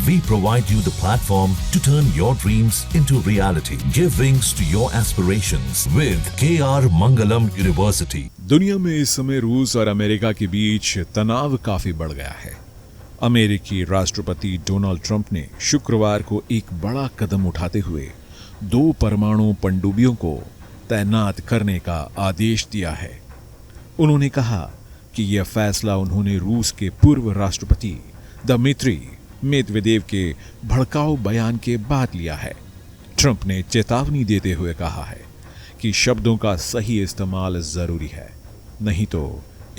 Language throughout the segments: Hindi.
We provide you the platform to turn your dreams into reality. Give wings to your aspirations with KR Mangalam University. दुनिया में इस समय रूस और अमेरिका के बीच तनाव काफी बढ़ गया है। अमेरिकी राष्ट्रपति डोनाल्ड ट्रंप ने शुक्रवार को एक बड़ा कदम उठाते हुए 2 परमाणु पनडुब्बियों को तैनात करने का आदेश दिया है। उन्होंने कहा कि यह फैसला उन्होंने रूस के पूर्व राष्ट्रपति दमित्री मेदवेदेव के भड़काऊ बयान के बाद लिया है। ट्रंप ने चेतावनी देते हुए कहा है कि शब्दों का सही इस्तेमाल जरूरी है, नहीं तो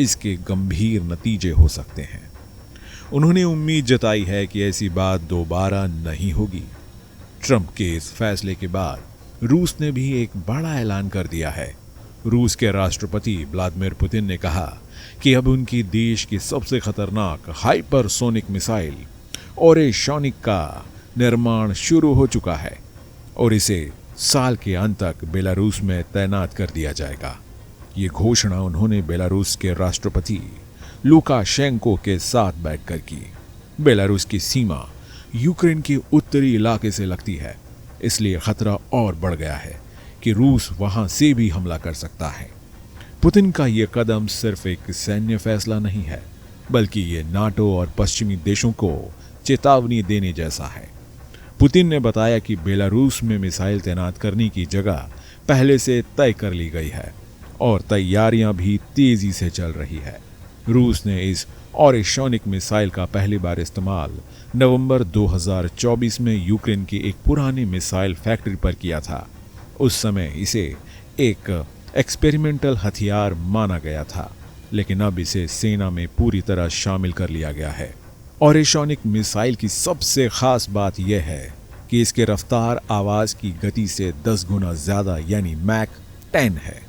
इसके गंभीर नतीजे हो सकते हैं। उन्होंने उम्मीद जताई है कि ऐसी बात दोबारा नहीं होगी। ट्रंप के इस फैसले के बाद रूस ने भी एक बड़ा ऐलान कर दिया है। रूस के राष्ट्रपति व्लादिमीर पुतिन ने कहा कि अब उनकी देश की सबसे खतरनाक हाइपरसोनिक मिसाइल ओरेशोनिक का निर्माण शुरू हो चुका है और इसे साल के अंत तक बेलारूस में तैनात कर दिया जाएगा। ये घोषणा उन्होंने बेलारूस के राष्ट्रपति लुकाशेंको के साथ बैठकर की। बेलारूस की सीमा यूक्रेन के उत्तरी इलाके से लगती है, इसलिए खतरा और बढ़ गया है कि रूस वहां से भी हमला कर सकता है। पुतिन का यह कदम सिर्फ एक सैन्य फैसला नहीं है, बल्कि ये नाटो और पश्चिमी देशों को चेतावनी देने जैसा है। पुतिन ने बताया कि बेलारूस में मिसाइल तैनात करने की जगह पहले से तय कर ली गई है और तैयारियां भी तेजी से चल रही है। रूस ने इस ओरेशोनिक मिसाइल का पहली बार इस्तेमाल नवंबर 2024 में यूक्रेन की एक पुरानी मिसाइल फैक्ट्री पर किया था। उस समय इसे एक एक्सपेरिमेंटल हथियार माना गया था, लेकिन अब इसे सेना में पूरी तरह शामिल कर लिया गया है। ओरेशोनिक मिसाइल की सबसे खास बात यह है कि इसके रफ्तार आवाज की गति से 10 गुना ज्यादा यानी मैक 10 है।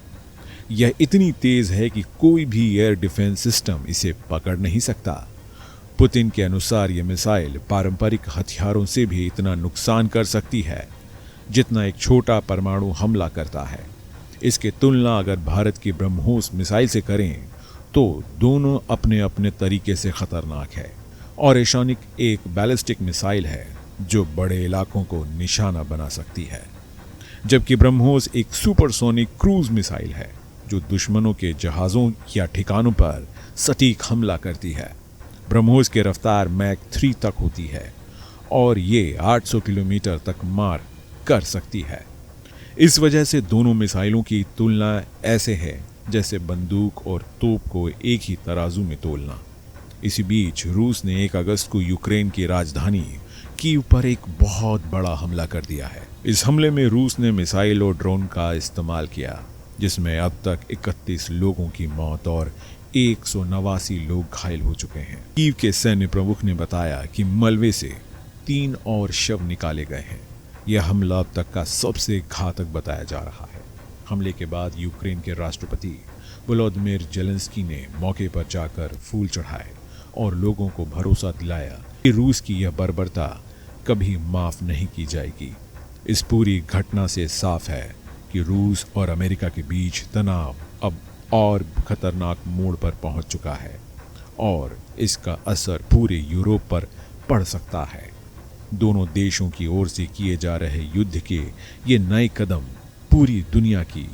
यह इतनी तेज है कि कोई भी एयर डिफेंस सिस्टम इसे पकड़ नहीं सकता। पुतिन के अनुसार यह मिसाइल पारंपरिक हथियारों से भी इतना नुकसान कर सकती है जितना एक छोटा परमाणु हमला करता है। इसकी तुलना अगर भारत की ब्रह्मोस मिसाइल से करें तो दोनों अपने अपने तरीके से खतरनाक है। ओरेशोनिक एक बैलिस्टिक मिसाइल है जो बड़े इलाकों को निशाना बना सकती है, जबकि ब्रह्मोस एक सुपरसोनिक क्रूज मिसाइल है जो दुश्मनों के जहाजों या ठिकानों पर सटीक हमला करती है। ब्रह्मोस की रफ्तार मैक 3 तक होती है और ये 800 किलोमीटर तक मार कर सकती है। इस वजह से दोनों मिसाइलों की तुलना ऐसे है जैसे बंदूक और तोप को एक ही तराजू में तोलना। इसी बीच रूस ने 1 अगस्त को यूक्रेन की राजधानी कीव पर एक बहुत बड़ा हमला कर दिया है। इस हमले में रूस ने मिसाइल और ड्रोन का इस्तेमाल किया, जिसमें अब तक 31 लोगों की मौत और 189 लोग घायल हो चुके हैं। कीव के सैन्य प्रमुख ने बताया कि मलबे से 3 और शव निकाले गए हैं। यह हमला अब तक का सबसे घातक बताया जा रहा है। हमले के बाद यूक्रेन के राष्ट्रपति वोलोदिमीर जेलेंस्की ने मौके पर जाकर फूल चढ़ाए और लोगों को भरोसा दिलाया कि रूस की यह बर्बरता कभी माफ नहीं की जाएगी। इस पूरी घटना से साफ है कि रूस और अमेरिका के बीच तनाव अब और खतरनाक मोड़ पर पहुंच चुका है और इसका असर पूरे यूरोप पर पड़ सकता है। दोनों देशों की ओर से किए जा रहे युद्ध के ये नए कदम पूरी दुनिया की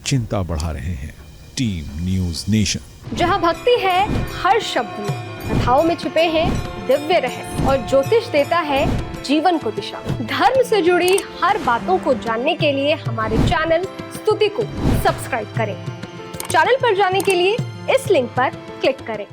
चिंता बढ़ा रहे हैं। Team news nation. जहां भक्ति है हर शब्द में, कथाओं में छुपे हैं दिव्य रहस्य और ज्योतिष देता है जीवन को दिशा। धर्म से जुड़ी हर बातों को जानने के लिए हमारे चैनल स्तुति को सब्सक्राइब करें। चैनल पर जाने के लिए इस लिंक पर क्लिक करें।